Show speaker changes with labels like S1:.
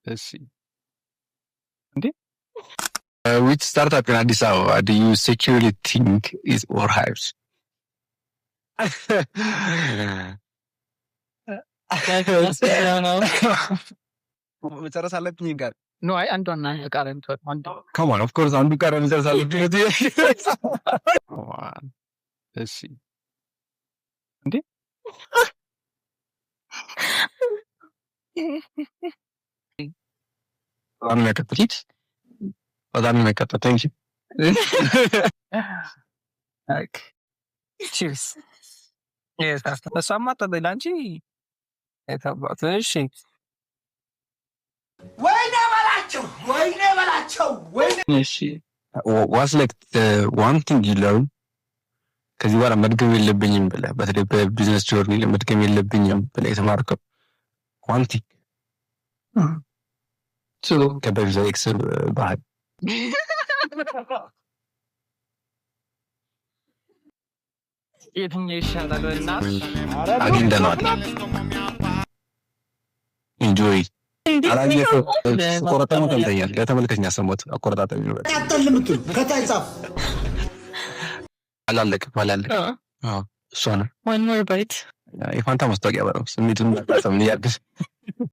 S1: እሺ እንዴ which startup in Addis Ababa do you securely think is overhyped? መጨረስ አለብኝ ጋር
S2: No, I don't know.
S1: come on of course አንዱ ጋር መጨረስ አለብኝ እሺ እንዴ በጣም ያከተልኩት በጣም ያከተልኩት
S2: Okay. Cheers. Yes, that's some of the lunch. It's about እሺ
S1: እሺ what's like the one thing you learn ከዚህ በኋላ መድገም የለብኝም ብለህ በተለይ በቢዝነስ ጆርኒ መድገም የለብኝም ብለህ የተማርከው one thing ከበዛ ኤክስል ባህል
S2: የትኛው ይሻላል እና
S1: አግኝተነዋል ኢንጆይ አላየኸው ቆረጣው ተንተኛል ለተመልከኛ ሰሞት አቆረጣጣው ነው
S3: አጣልምቱ ከታይ ጻፍ
S1: አላለቀ እሷ ነው
S2: one more bite
S1: የፋንታ ማስታወቂያ በለው ስሜቱን ማጣጣም ያድርግ